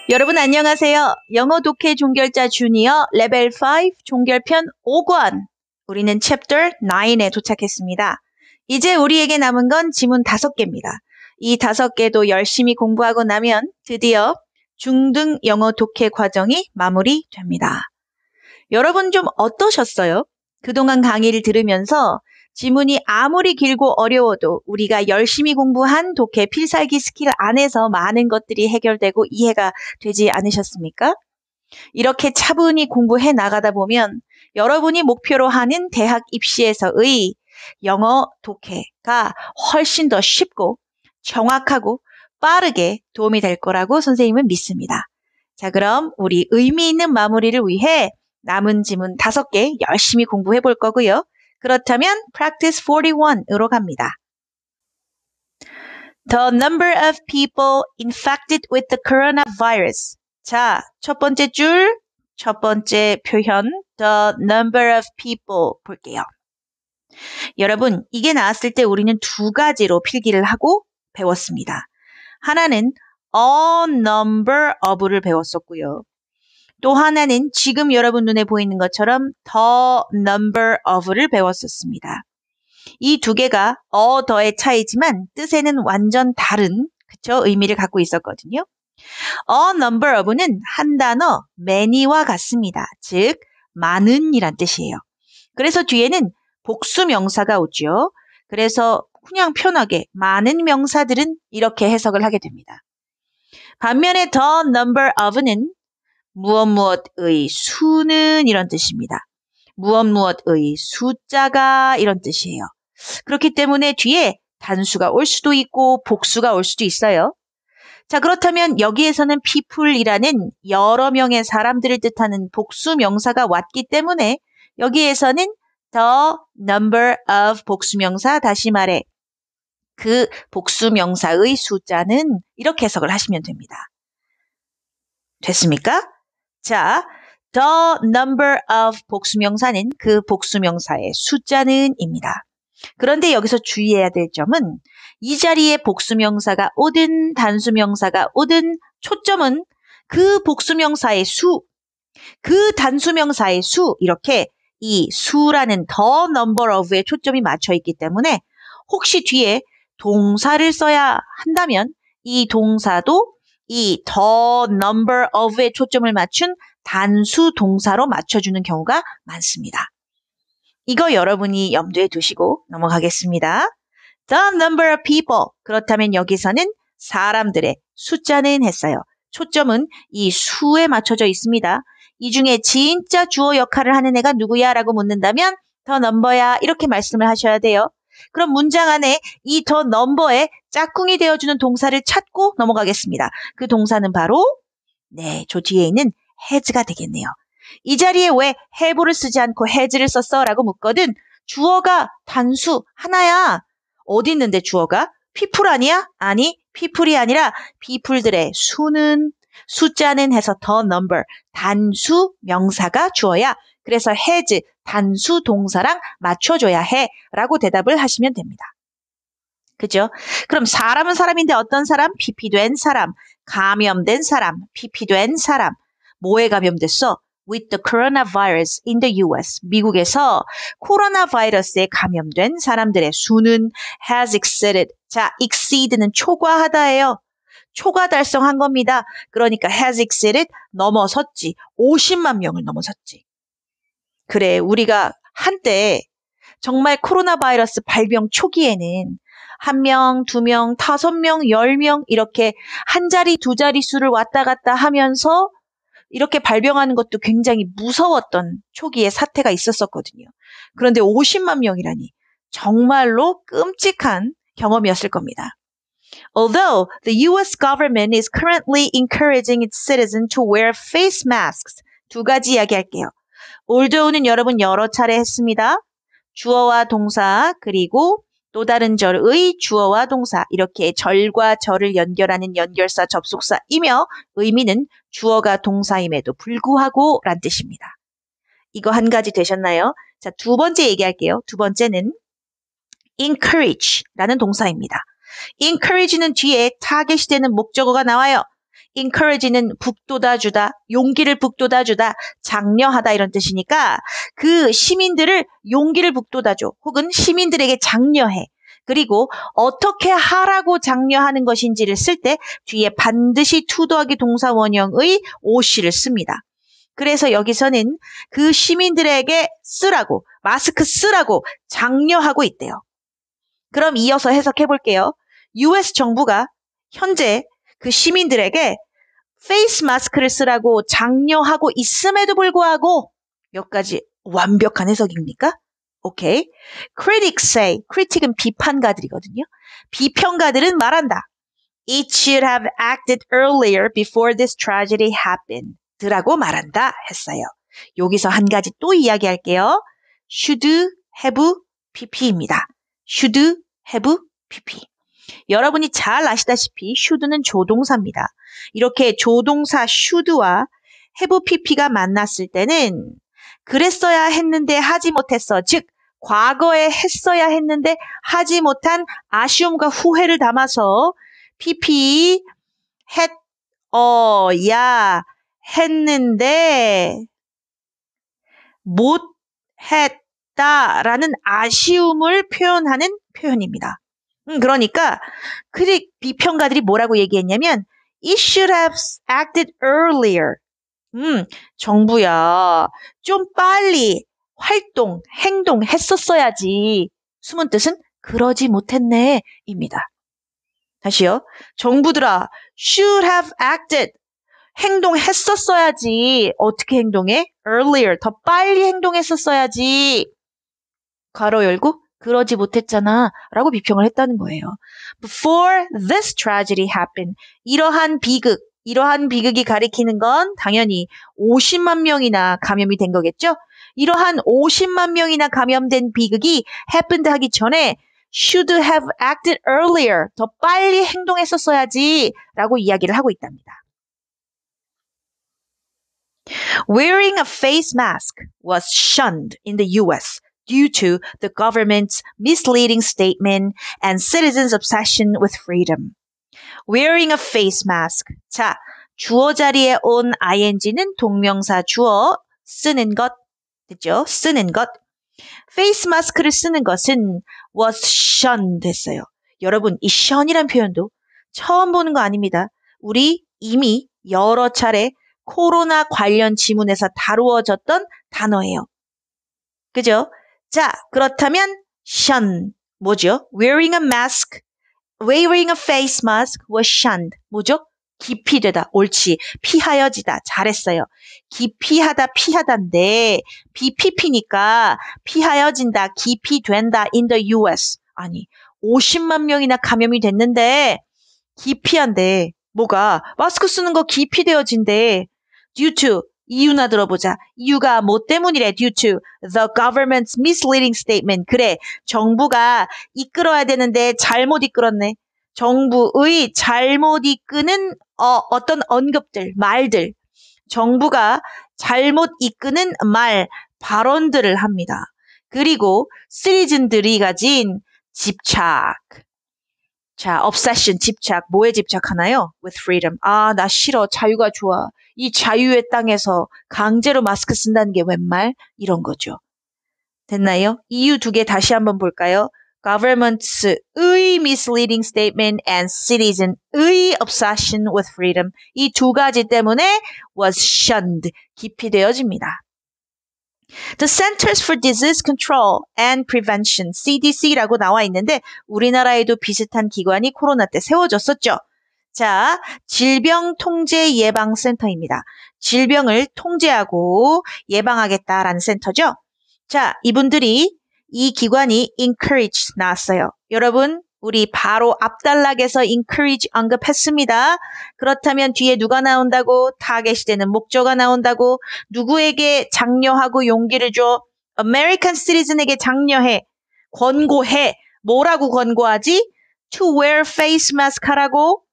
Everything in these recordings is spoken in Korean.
여러분 안녕하세요. 영어 독해 종결자 주니어 레벨 5 종결편 5권. 우리는 챕터 9에 도착했습니다. 이제 우리에게 남은 건 지문 5개입니다. 이 5개도 열심히 공부하고 나면 드디어 중등 영어 독해 과정이 마무리됩니다. 여러분 좀 어떠셨어요? 그동안 강의를 들으면서 지문이 아무리 길고 어려워도 우리가 열심히 공부한 독해 필살기 스킬 안에서 많은 것들이 해결되고 이해가 되지 않으셨습니까? 이렇게 차분히 공부해 나가다 보면 여러분이 목표로 하는 대학 입시에서의 영어 독해가 훨씬 더 쉽고 정확하고 빠르게 도움이 될 거라고 선생님은 믿습니다. 자, 그럼 우리 의미 있는 마무리를 위해 남은 지문 5개 열심히 공부해 볼 거고요. 그렇다면 practice 41으로 갑니다. The number of people infected with the coronavirus. 자, 첫 번째 줄, 첫 번째 표현, the number of people 볼게요. 여러분, 이게 나왔을 때 우리는 2가지로 필기를 하고 배웠습니다. 하나는 a number of를 배웠었고요. 또 하나는 지금 여러분 눈에 보이는 것처럼 the number of를 배웠었습니다. 이 2개가 더의 차이지만 뜻에는 완전 다른 의미를 갖고 있었거든요. A number of는 한 단어 many와 같습니다. 즉 많은 이란 뜻이에요. 그래서 뒤에는 복수 명사가 오죠. 그래서 그냥 편하게 많은 명사들은 이렇게 해석을 하게 됩니다. 반면에 the number of는 무엇무엇의 수는 이런 뜻입니다. 무엇무엇의 숫자가 이런 뜻이에요. 그렇기 때문에 뒤에 단수가 올 수도 있고 복수가 올 수도 있어요. 자, 그렇다면 여기에서는 people이라는 여러 명의 사람들을 뜻하는 복수 명사가 왔기 때문에 여기에서는 the number of 복수 명사, 다시 말해 그 복수 명사의 숫자는 이렇게 해석을 하시면 됩니다. 됐습니까? 자, the number of 복수명사는 그 복수명사의 숫자는 입니다. 그런데 여기서 주의해야 될 점은 이 자리에 복수명사가 오든 단수명사가 오든 초점은 그 복수명사의 수, 그 단수명사의 수 이렇게 이 수라는 the number of에 초점이 맞춰 있기 때문에 혹시 뒤에 동사를 써야 한다면 이 동사도 이 the number of에 초점을 맞춘 단수 동사로 맞춰주는 경우가 많습니다. 이거 여러분이 염두에 두시고 넘어가겠습니다. The number of people. 그렇다면 여기서는 사람들의 숫자는 했어요. 초점은 이 수에 맞춰져 있습니다. 이 중에 진짜 주어 역할을 하는 애가 누구야? 라고 묻는다면 the number야 이렇게 말씀을 하셔야 돼요. 그럼 문장 안에 이 the number에 짝꿍이 되어주는 동사를 찾고 넘어가겠습니다. 그 동사는 바로 저 뒤에 있는 has가 되겠네요. 이 자리에 왜 have를 쓰지 않고 has를 썼어? 라고 묻거든 주어가 단수 하나야. 어디 있는데 주어가? people 아니야? 아니, people이 아니라 people들의 수는 숫자는 해서 the number 단수 명사가 주어야. 그래서 has 단수 동사랑 맞춰줘야 해 라고 대답을 하시면 됩니다. 그죠? 그럼 사람은 사람인데 어떤 사람? PP된 사람, 감염된 사람, PP된 사람. 뭐에 감염됐어? With the coronavirus in the US. 미국에서 코로나 바이러스에 감염된 사람들의 수는 has exceeded. 자, exceed는 초과하다예요. 초과 달성한 겁니다. 그러니까 has exceeded 넘어섰지. 50만 명을 넘어섰지. 그래, 우리가 한때 정말 코로나 바이러스 발병 초기에는 1명, 2명, 5명, 10명 이렇게 한 자리, 두 자리 수를 왔다 갔다 하면서 이렇게 발병하는 것도 굉장히 무서웠던 초기의 사태가 있었거든요. 그런데 50만 명이라니 정말로 끔찍한 경험이었을 겁니다. Although the US government is currently encouraging its citizens to wear face masks. 2가지 이야기할게요. although는 여러분 여러 차례 했습니다. 주어와 동사 그리고 또 다른 절의 주어와 동사 이렇게 절과 절을 연결하는 연결사 접속사이며 의미는 주어가 동사임에도 불구하고 란 뜻입니다. 이거 한 가지 되셨나요? 자, 2번째 얘기할게요. 2번째는 encourage라는 동사입니다. encourage는 뒤에 타겟이 되는 목적어가 나와요. encourage는 북돋아주다, 용기를 북돋아주다, 장려하다 이런 뜻이니까 그 시민들을 용기를 북돋아줘 혹은 시민들에게 장려해. 그리고 어떻게 하라고 장려하는 것인지를 쓸 때 뒤에 반드시 to 더하기 동사 원형의 OC를 씁니다. 그래서 여기서는 그 시민들에게 쓰라고, 마스크 쓰라고 장려하고 있대요. 그럼 이어서 해석해 볼게요. US 정부가 현재 그 시민들에게 페이스 마스크를 쓰라고 장려하고 있음에도 불구하고 여기까지 완벽한 해석입니까? 오케이. Critics say, critic은 비판가들이거든요. 비평가들은 말한다. It should have acted earlier before this tragedy happened. 라고 말한다 했어요. 여기서 한 가지 또 이야기할게요. should have pp입니다. should have pp. 여러분이 잘 아시다시피 should는 조동사입니다. 이렇게 조동사 should와 have pp가 만났을 때는 그랬어야 했는데 하지 못했어. 즉 과거에 했어야 했는데 하지 못한 아쉬움과 후회를 담아서 pp 했는데 못했다라는 아쉬움을 표현하는 표현입니다. 그러니까 비평가들이 뭐라고 얘기했냐면 It should have acted earlier. 정부야 좀 빨리 행동했었어야지. 숨은 뜻은 그러지 못했네 입니다. 다시요. 정부들아 should have acted. 행동했었어야지. 어떻게 행동해? earlier. 더 빨리 행동했었어야지. 괄호 열고 그러지 못했잖아 라고 비평을 했다는 거예요. Before this tragedy happened. 이러한 비극이 가리키는 건 당연히 50만 명이나 감염이 된 거겠죠? 이러한 50만 명이나 감염된 비극이 happened 하기 전에 should have acted earlier. 더 빨리 행동했었어야지 라고 이야기를 하고 있답니다. Wearing a face mask was shunned in the US due to the government's misleading statement and citizens' obsession with freedom. Wearing a face mask. 자, 주어 자리에 온 ing는 동명사 주어 쓰는 것. 됐죠? 쓰는 것. face mask를 쓰는 것은 was shunned 했어요. 여러분, 이 shun이란 표현도 처음 보는 거 아닙니다. 우리 이미 여러 차례 코로나 관련 지문에서 다루어졌던 단어예요. 그죠? 자, 그렇다면 shun 뭐죠? Wearing a face mask was shunned. 뭐죠? 기피되다. 옳지. 피하여지다. 잘했어요. 기피하다, 피하다인데 BPP니까 피하여진다, 기피된다 in the US. 아니, 50만 명이나 감염이 됐는데 기피한대. 뭐가? 마스크 쓰는 거 기피되어진대. Due to 이유나 들어보자. 이유가 뭐 때문이래? Due to the government's misleading statement. 그래, 정부가 이끌어야 되는데 잘못 이끌었네. 정부의 잘못 이끄는 어떤 언급들, 말들. 정부가 잘못 이끄는 발언들을 합니다. 그리고 시리즌들이 가진 집착. 자, obsession, 집착. 뭐에 집착하나요? With freedom. 아, 나 싫어. 자유가 좋아. 이 자유의 땅에서 강제로 마스크 쓴다는 게 웬 말? 이런 거죠. 됐나요? 이유 두 개 다시 한번 볼까요? Government's misleading statement and citizen의 obsession with freedom. 이 두 가지 때문에 was shunned. 기피되어집니다. The Centers for Disease Control and Prevention, CDC라고 나와 있는데 우리나라에도 비슷한 기관이 코로나 때 세워졌었죠. 자, 질병통제예방센터입니다. 질병을 통제하고 예방하겠다라는 센터죠. 자, 이 기관이 encourage 나왔어요. 여러분, 우리 바로 앞단락에서 encourage 언급했습니다. 그렇다면 뒤에 누가 나온다고? 타겟이 되는 목적어가 나온다고? 누구에게 장려하고 용기를 줘? American citizen에게 장려해. 권고해. 뭐라고 권고하지? To wear face mask 하라고?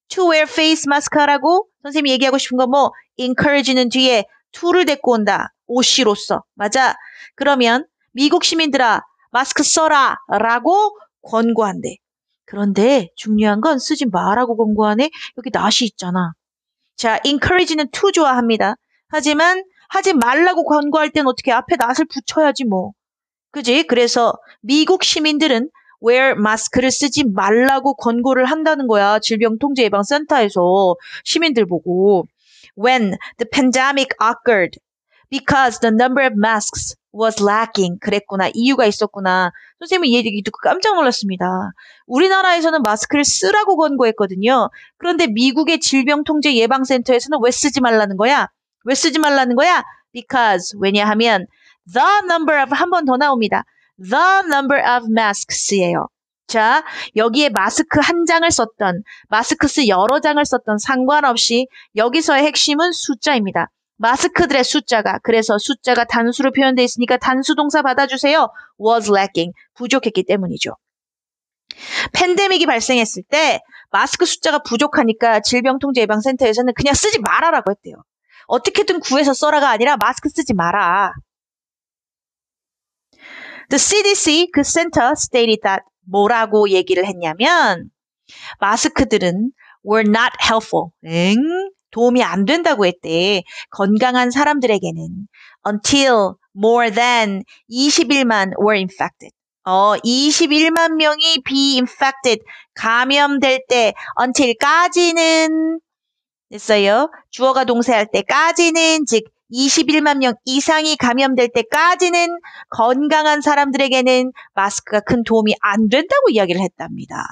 To wear face mask 하라고? 선생님이 얘기하고 싶은 거 뭐? encourage는 뒤에 to를 데리고 온다. OC로서. 맞아. 그러면 미국 시민들아, 마스크 써라 라고 권고한대. 그런데 중요한 건 쓰지 마라고 권고하네. 여기 not이 있잖아. 자, encourage는 to 좋아합니다. 하지만 하지 말라고 권고할 땐 어떻게 앞에 not을 붙여야지 뭐. 그지? 그래서 미국 시민들은 wear 마스크를 쓰지 말라고 권고를 한다는 거야. 질병통제예방센터에서 시민들 보고. When the pandemic occurred, because the number of masks was lacking. 그랬구나. 이유가 있었구나. 선생님이 이 얘기 듣고 깜짝 놀랐습니다. 우리나라에서는 마스크를 쓰라고 권고했거든요. 그런데 미국의 질병통제예방센터에서는 왜 쓰지 말라는 거야? 왜 쓰지 말라는 거야? Because 왜냐하면 the number of 한 번 더 나옵니다. The number of masks예요. 자, 여기에 마스크 한 장을 썼던, 마스크스 여러 장을 썼던 상관없이 여기서의 핵심은 숫자입니다. 마스크들의 숫자가, 그래서 숫자가 단수로 표현되어 있으니까 단수 동사 받아주세요. was lacking, 부족했기 때문이죠. 팬데믹이 발생했을 때 마스크 숫자가 부족하니까 질병통제예방센터에서는 그냥 쓰지 말아라고 했대요. 어떻게든 구해서 써라가 아니라 마스크 쓰지 마라. The CDC, 그 센터 stated that 뭐라고 얘기를 했냐면 마스크들은 were not helpful. 도움이 안 된다고 했대. 건강한 사람들에게는 until more than 21만 were infected. 21만 명이 be infected, 감염될 때 until까지는 됐어요. 주어가 동사할 때까지는 즉 21만 명 이상이 감염될 때까지는 건강한 사람들에게는 마스크가 큰 도움이 안 된다고 이야기를 했답니다.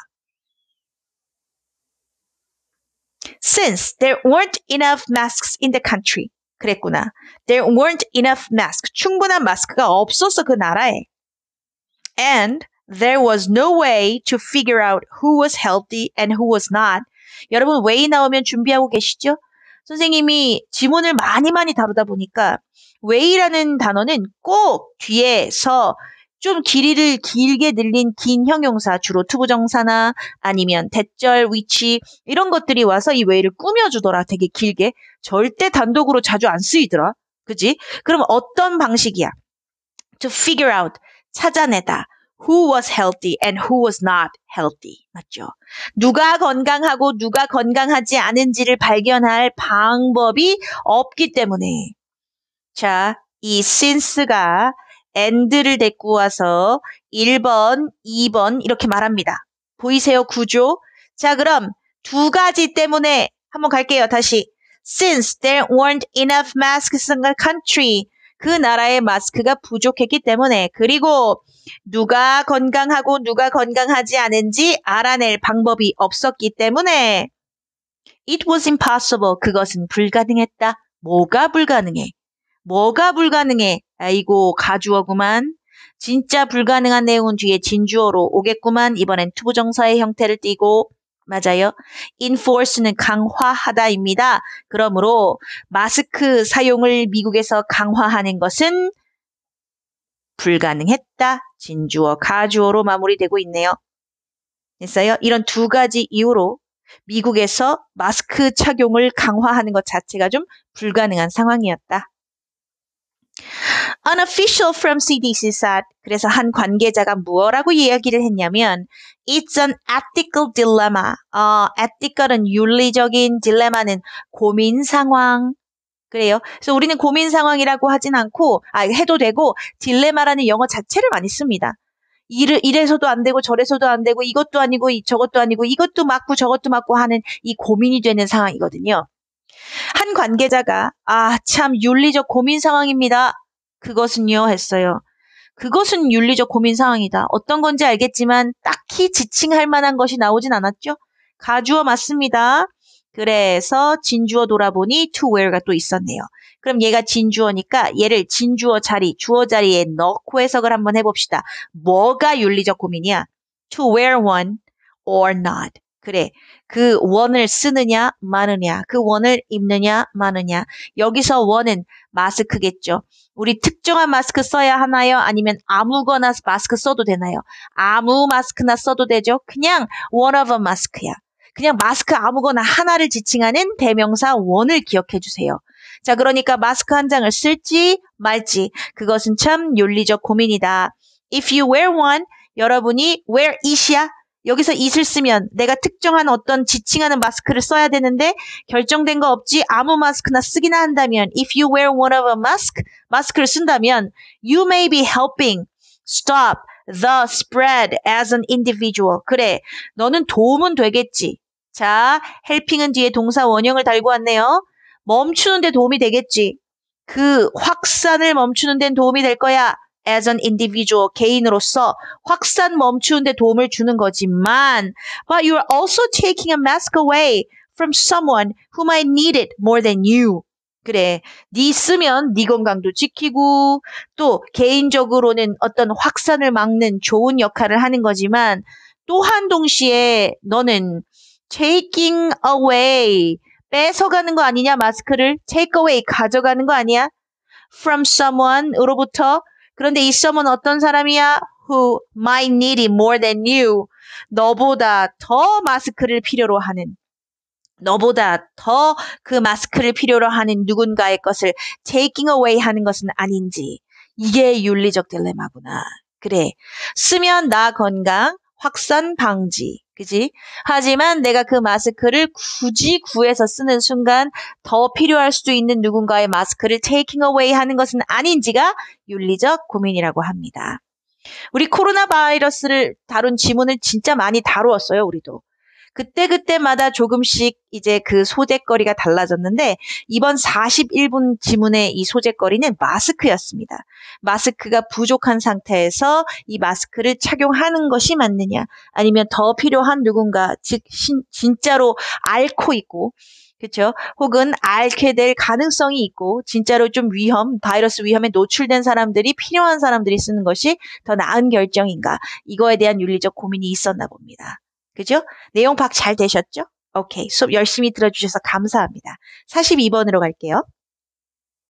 Since there weren't enough masks in the country. 그랬구나. There weren't enough masks. 충분한 마스크가 없었어, 그 나라에. And there was no way to figure out who was healthy and who was not. 여러분, way 나오면 준비하고 계시죠? 선생님이 지문을 많이 다루다 보니까 way라는 단어는 꼭 뒤에서 좀 길이를 길게 늘린 긴 형용사, 주로 투부정사나 아니면 대절, 위치 이런 것들이 와서 이 way를 꾸며주더라. 되게 길게. 절대 단독으로 자주 안 쓰이더라. 그지? 그럼 어떤 방식이야? To figure out, 찾아내다. Who was healthy and who was not healthy. 맞죠? 누가 건강하고 누가 건강하지 않은지를 발견할 방법이 없기 때문에. 자, 이 since가 and를 데리고 와서 1번, 2번 이렇게 말합니다. 보이세요? 구조? 자, 그럼 두 가지 때문에 한번 갈게요. 다시. Since there weren't enough masks in the country. 그 나라의 마스크가 부족했기 때문에. 그리고 누가 건강하고 누가 건강하지 않은지 알아낼 방법이 없었기 때문에. It was impossible. 그것은 불가능했다. 뭐가 불가능해? 뭐가 불가능해? 아이고, 가주어구만. 진짜 불가능한 내용은 뒤에 진주어로 오겠구만. 이번엔 투부정사의 형태를 띠고. 맞아요. enforce는 강화하다입니다. 그러므로 마스크 사용을 미국에서 강화하는 것은 불가능했다. 진주어, 가주어로 마무리되고 있네요. 됐어요? 이런 두 가지 이유로 미국에서 마스크 착용을 강화하는 것 자체가 좀 불가능한 상황이었다. An official from CDC said, 그래서 한 관계자가 뭐라고 이야기를 했냐면 It's an ethical dilemma. ethical은 윤리적인, 딜레마는 고민 상황. 그래요. 그래서 우리는 고민 상황이라고 하진 않고 해도 되고 딜레마라는 영어 자체를 많이 씁니다. 이래서도 안 되고 저래서도 안 되고 이것도 아니고 저것도 아니고 이것도 맞고 저것도 맞고 하는 이 고민이 되는 상황이거든요. 한 관계자가 참 윤리적 고민 상황입니다. 그것은요 했어요. 그것은 윤리적 고민 상황이다. 어떤 건지 알겠지만 딱히 지칭할 만한 것이 나오진 않았죠. 가주어 맞습니다. 그래서 진주어 돌아보니 to wear가 또 있었네요. 그럼 얘가 진주어니까 얘를 진주어 자리, 주어 자리에 넣고 해석을 한번 해봅시다. 뭐가 윤리적 고민이야? To wear one or not. 그래, 그 원을 쓰느냐 마느냐, 그 원을 입느냐 마느냐. 여기서 원은 마스크겠죠. 우리 특정한 마스크 써야 하나요? 아니면 아무거나 마스크 써도 되나요? 아무 마스크나 써도 되죠. 그냥 one of a 마스크야. 그냥 마스크 아무거나 하나를 지칭하는 대명사 one을 기억해 주세요. 자, 그러니까 마스크 한 장을 쓸지 말지 그것은 참 윤리적 고민이다. If you wear one, 여러분이 wear it이야. 여기서 it을 쓰면 내가 특정한 어떤 지칭하는 마스크를 써야 되는데 결정된 거 없지 아무 마스크나 쓰기나 한다면 if you wear one of a mask, 마스크를 쓴다면 you may be helping stop the spread as an individual. 그래, 너는 도움은 되겠지. 자, helping은 뒤에 동사 원형을 달고 왔네요. 멈추는 데 도움이 되겠지. 그 확산을 멈추는 데는 도움이 될 거야. as an individual, 개인으로서 확산 멈추는 데 도움을 주는 거지만 but you are also taking a mask away from someone who might need it more than you. 그래, 네 쓰면 네 건강도 지키고 또 개인적으로는 어떤 확산을 막는 좋은 역할을 하는 거지만 또한 동시에 너는 taking away, 뺏어가는 거 아니냐 마스크를 take away, 가져가는 거 아니야? from someone으로부터. 그런데 이 someone 어떤 사람이야? who might need it more than you. 너보다 더 마스크를 필요로 하는, 너보다 더 그 마스크를 필요로 하는 누군가의 것을 taking away 하는 것은 아닌지. 이게 윤리적 딜레마구나. 그래, 쓰면 나 건강, 확산 방지. 그지? 하지만 내가 그 마스크를 굳이 구해서 쓰는 순간 더 필요할 수도 있는 누군가의 마스크를 taking away 하는 것은 아닌지가 윤리적 고민이라고 합니다. 우리 코로나 바이러스를 다룬 지문을 진짜 많이 다루었어요, 우리도. 그때마다 조금씩 이제 그 소재거리가 달라졌는데 이번 41분 지문의 이 소재거리는 마스크였습니다. 마스크가 부족한 상태에서 이 마스크를 착용하는 것이 맞느냐 아니면 더 필요한 누군가 즉 진짜로 앓고 있고 그렇죠? 혹은 앓게 될 가능성이 있고 진짜로 좀 바이러스 위험에 노출된 사람들이 필요한 사람들이 쓰는 것이 더 나은 결정인가 이거에 대한 윤리적 고민이 있었나 봅니다. 그죠? 내용 파악 잘 되셨죠? 오케이. 수업 열심히 들어주셔서 감사합니다. 42번으로 갈게요.